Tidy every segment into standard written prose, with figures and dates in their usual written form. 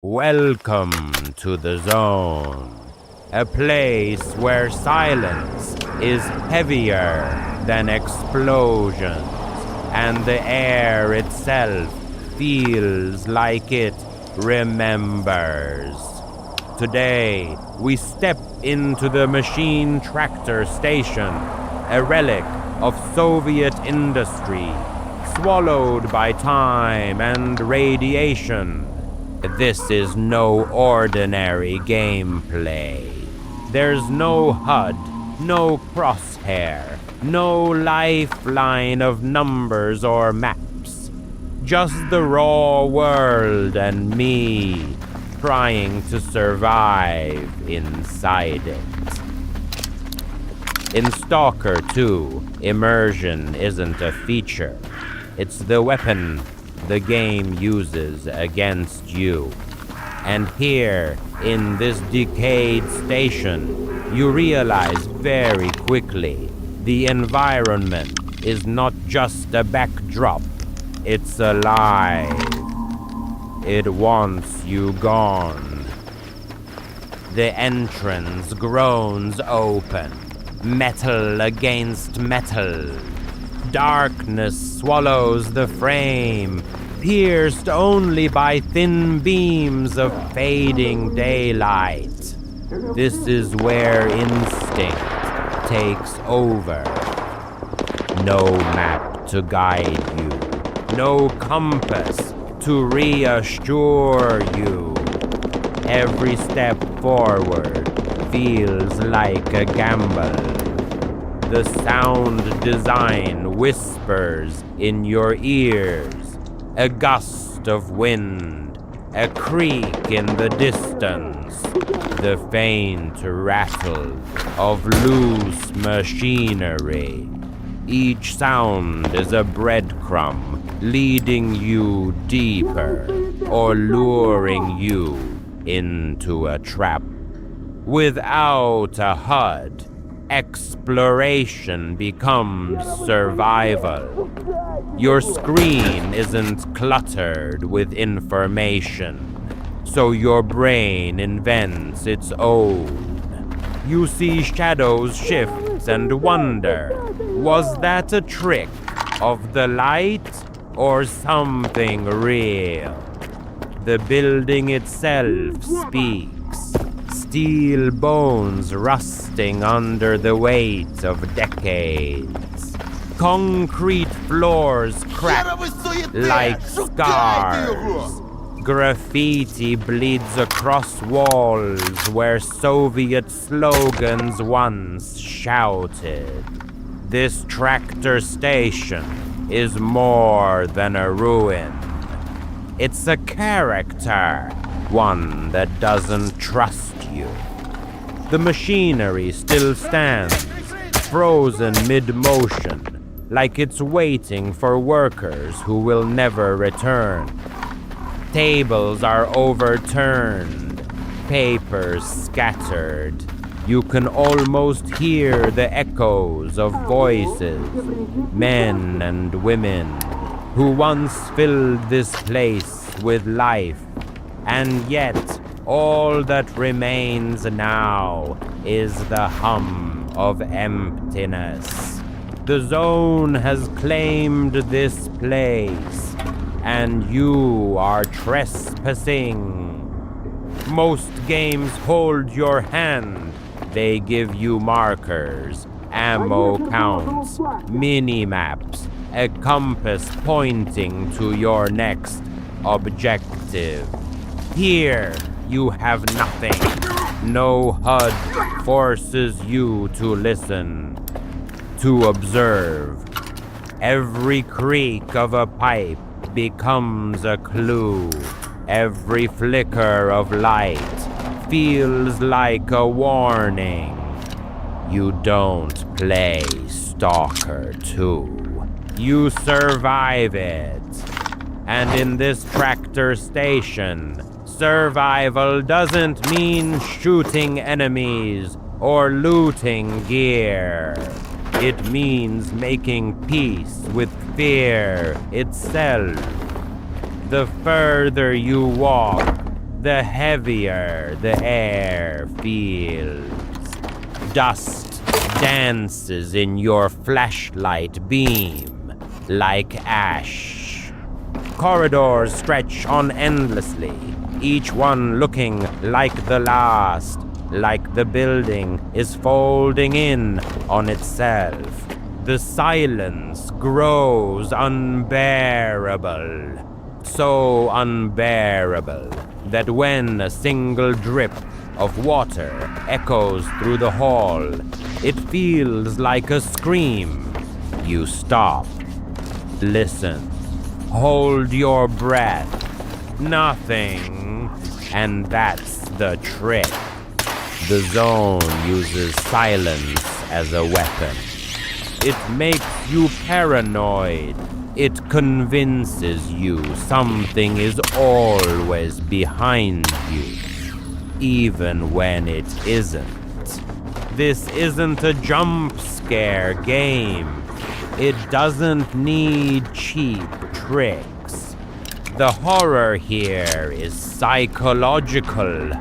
Welcome to the zone, a place where silence is heavier than explosions, and the air itself feels like it remembers. Today, we step into the machine tractor station, a relic of Soviet industry, swallowed by time and radiation. This is no ordinary gameplay. There's no HUD, no crosshair, no lifeline of numbers or maps. Just the raw world and me trying to survive inside it. In Stalker 2, immersion isn't a feature. It's the weapon the game uses against you. And here, in this decayed station, you realize very quickly the environment is not just a backdrop, it's alive. It wants you gone. The entrance groans open, metal against metal. Darkness swallows the frame, pierced only by thin beams of fading daylight. This is where instinct takes over. No map to guide you, no compass to reassure you. Every step forward feels like a gamble. The sound design whispers in your ears, a gust of wind, a creak in the distance, the faint rattle of loose machinery. Each sound is a breadcrumb leading you deeper or luring you into a trap. Without a HUD, exploration becomes survival. Your screen isn't cluttered with information, so your brain invents its own. You see shadows shift and wonder, was that a trick of the light or something real? The building itself speaks. Steel bones rusting under the weight of decades. Concrete floors crack like scars. Graffiti bleeds across walls where Soviet slogans once shouted. This tractor station is more than a ruin. It's a character, one that doesn't trust you. The machinery still stands, frozen mid-motion, like it's waiting for workers who will never return. Tables are overturned, papers scattered. You can almost hear the echoes of voices, men and women, who once filled this place with life. And yet, all that remains now is the hum of emptiness. The zone has claimed this place, and you are trespassing. Most games hold your hand. They give you markers, ammo counts, mini-maps, a compass pointing to your next objective. Here, you have nothing. No HUD forces you to listen, to observe. Every creak of a pipe becomes a clue. Every flicker of light feels like a warning. You don't play Stalker 2. You survive it. And in this tractor station, survival doesn't mean shooting enemies or looting gear. It means making peace with fear itself. The further you walk, the heavier the air feels. Dust dances in your flashlight beam like ash. Corridors stretch on endlessly, each one looking like the last, like the building is folding in on itself. The silence grows unbearable, so unbearable that when a single drip of water echoes through the hall, it feels like a scream. You stop, listen, hold your breath. Nothing, and that's the trick. The zone uses silence as a weapon. It makes you paranoid. It convinces you something is always behind you, even when it isn't. This isn't a jump scare game. It doesn't need cheap tricks. The horror here is psychological.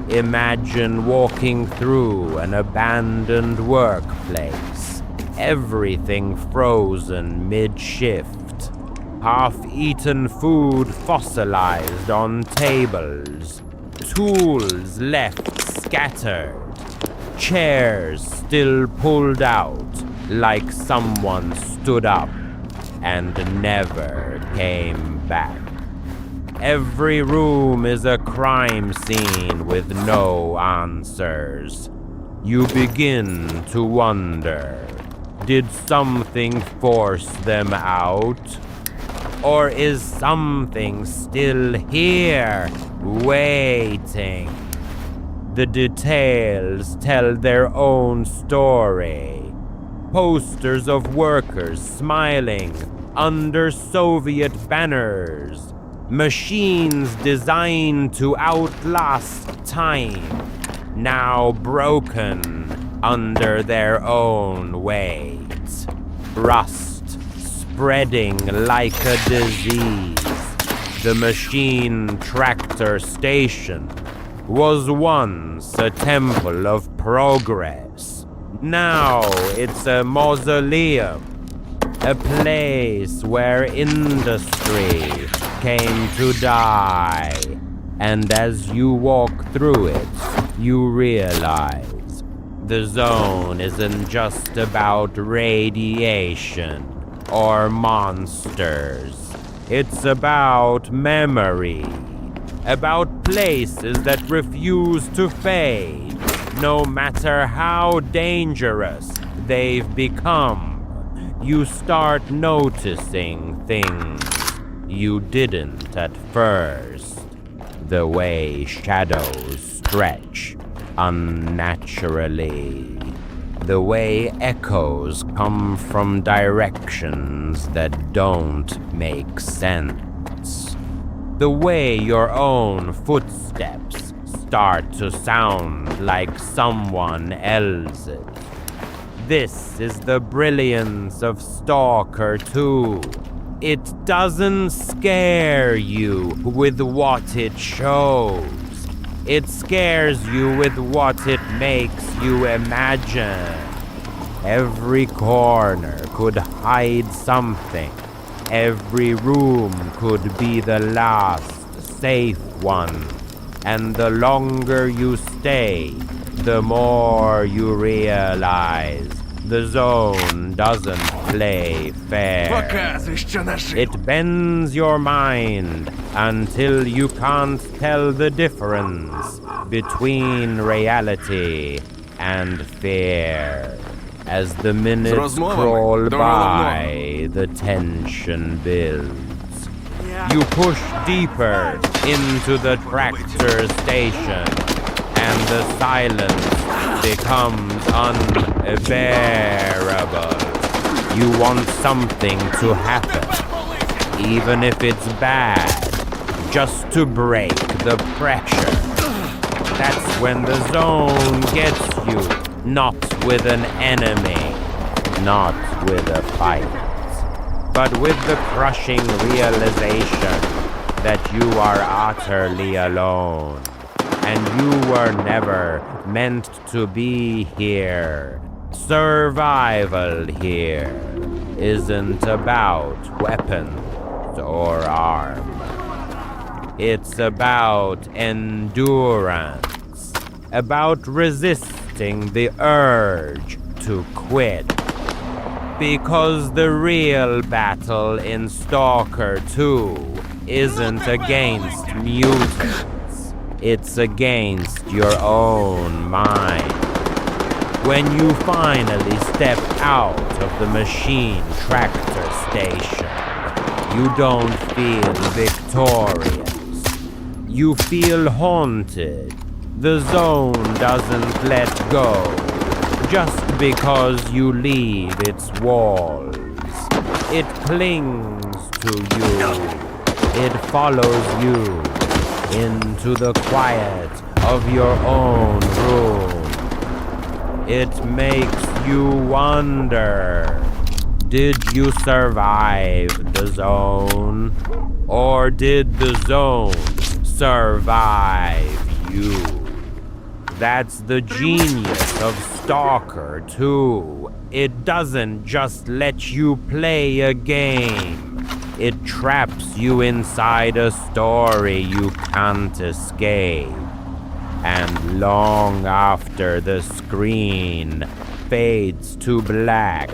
Imagine walking through an abandoned workplace. Everything frozen mid-shift. Half-eaten food fossilized on tables. Tools left scattered. Chairs still pulled out like someone stood up and never came back. Every room is a crime scene with no answers. You begin to wonder, did something force them out? Or is something still here, waiting? The details tell their own story. Posters of workers smiling under Soviet banners. Machines designed to outlast time, now broken under their own weight. Rust spreading like a disease. The machine tractor station was once a temple of progress. Now it's a mausoleum, a place where industry came to die. And as you walk through it, you realize the zone isn't just about radiation or monsters. It's about memory, about places that refuse to fade, no matter how dangerous they've become. You start noticing things you didn't at first. The way shadows stretch unnaturally. The way echoes come from directions that don't make sense. The way your own footsteps start to sound like someone else's. This is the brilliance of Stalker 2. It doesn't scare you with what it shows. It scares you with what it makes you imagine. Every corner could hide something. Every room could be the last safe one. And the longer you stay, the more you realize the zone doesn't play fair. It bends your mind until you can't tell the difference between reality and fear. As the minutes crawl by, the tension builds. You push deeper into the tractor station, and the silence becomes unbearable. You want something to happen, even if it's bad, just to break the pressure. That's when the zone gets you, not with an enemy, not with a fight, but with the crushing realization that you are utterly alone, and you were never meant to be here. Survival here isn't about weapons or armor. It's about endurance, about resisting the urge to quit. Because the real battle in Stalker 2 isn't against mutants, it's against your own mind. When you finally step out of the machine tractor station, you don't feel victorious. You feel haunted. The zone doesn't let go just because you leave its walls. It clings to you. It follows you into the quiet of your own room. It makes you wonder, did you survive the zone? Or did the zone survive you? That's the genius of Stalker 2. It doesn't just let you play a game. It traps you inside a story you can't escape. And long after the screen fades to black,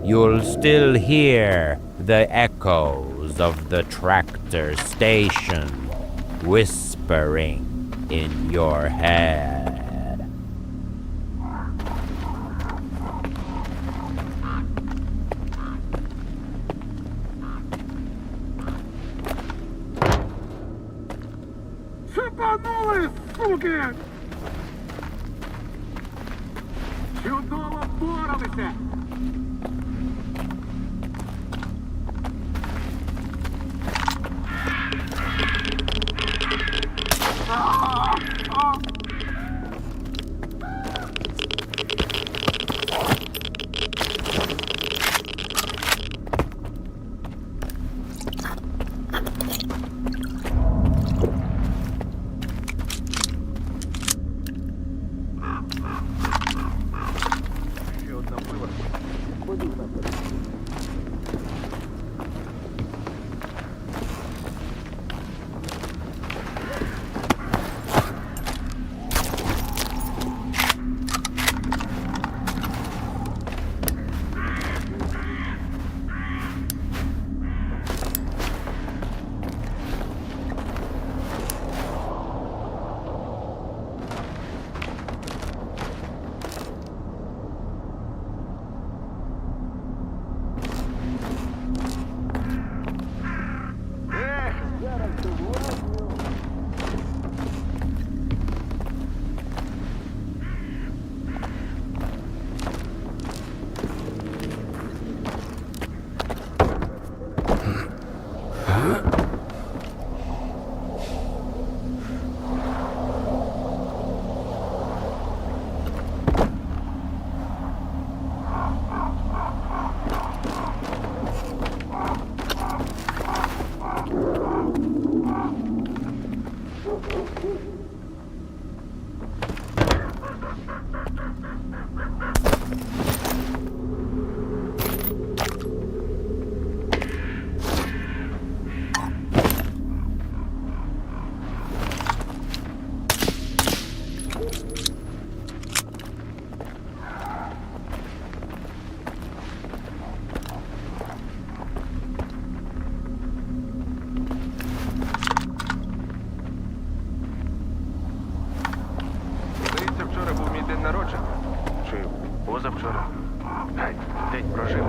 you'll still hear the echoes of the tractor station whispering in your head. Цепанули, суки! Чудово впоралися! Позавчора. Гай, день прожив.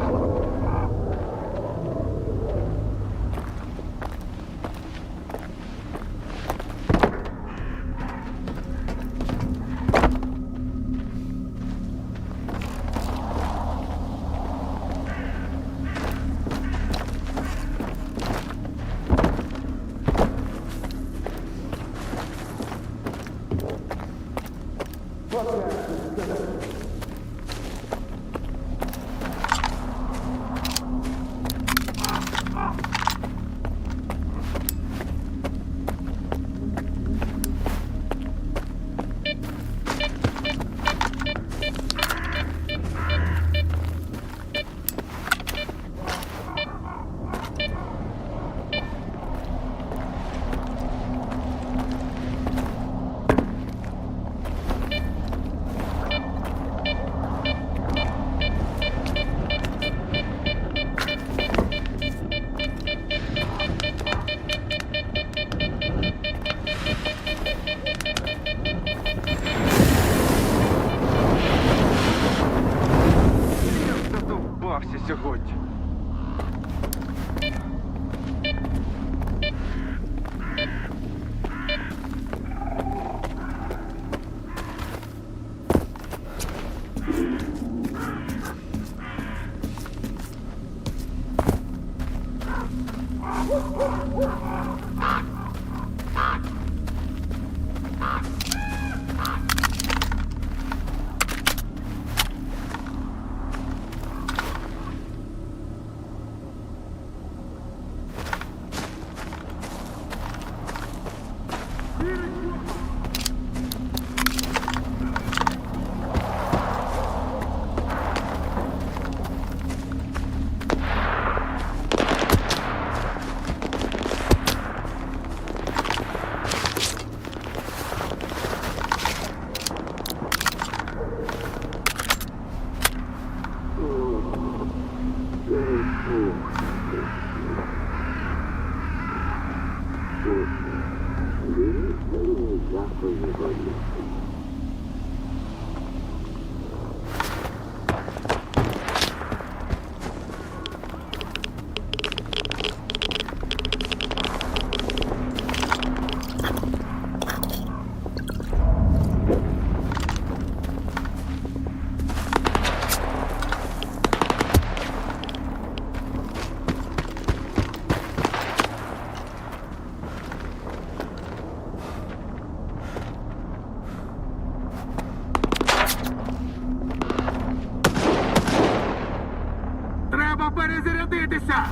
Треба перезарядитися!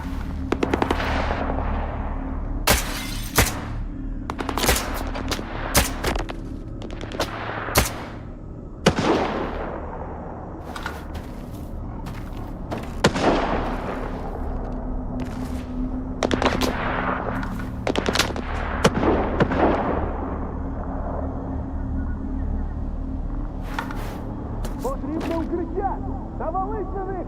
Потрібне укриття! Навались на них!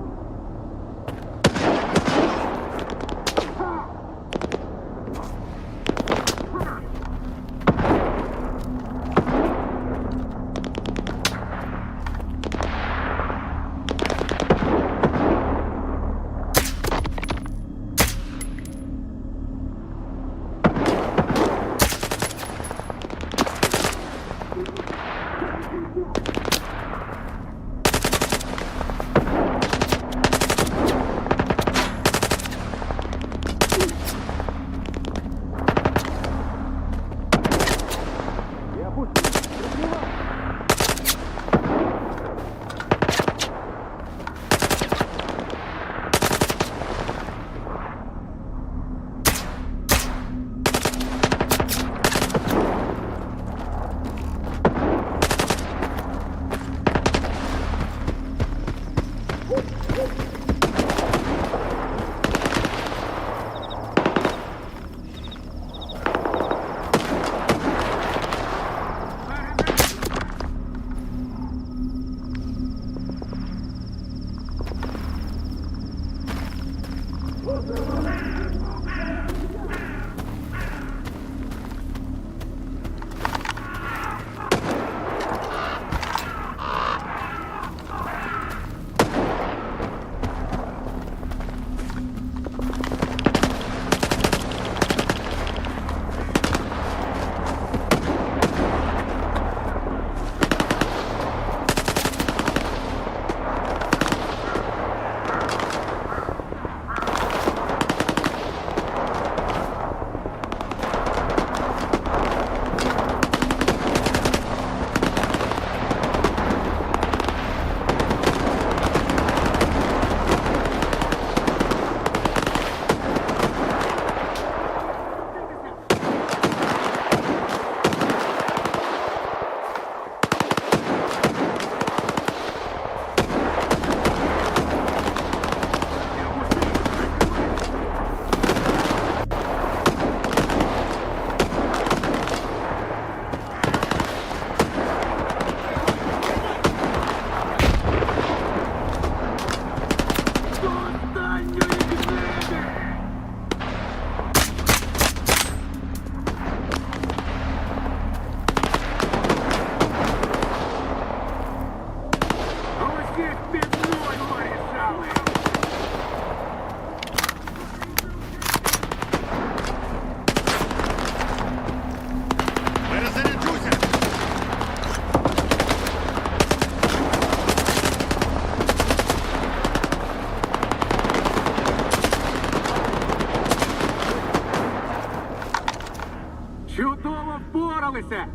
Чудово впоралися!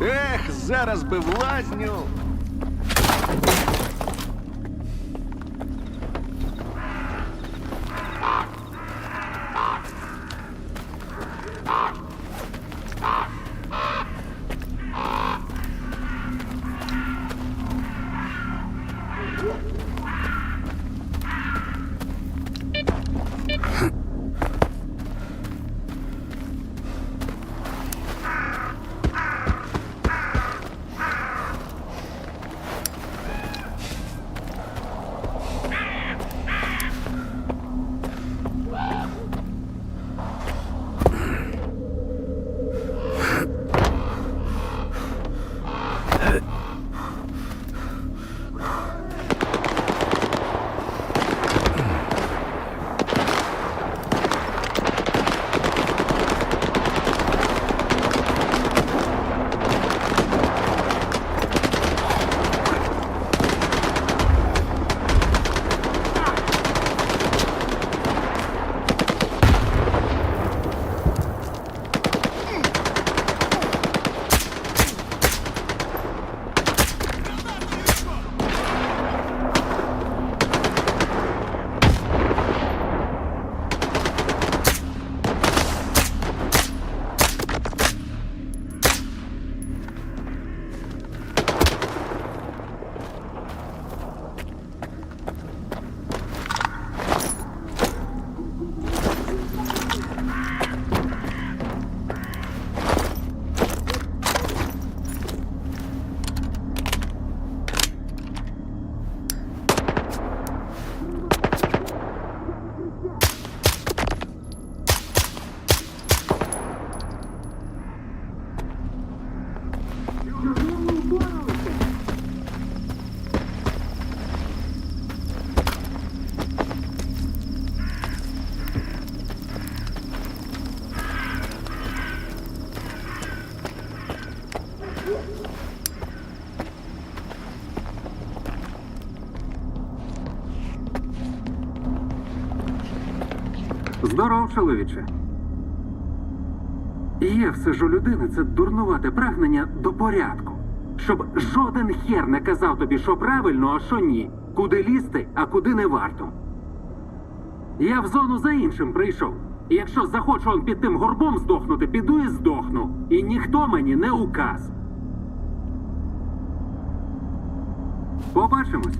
Ех, зараз би в лазню. Здоров, чоловіче. Є все ж у людини це дурнувате прагнення до порядку. Щоб жоден хер не казав тобі, що правильно, а що ні. Куди лізти, а куди не варто. Я в зону за іншим прийшов. І якщо захочу он під тим горбом здохнути, піду і здохну. І ніхто мені не указ. Побачимось.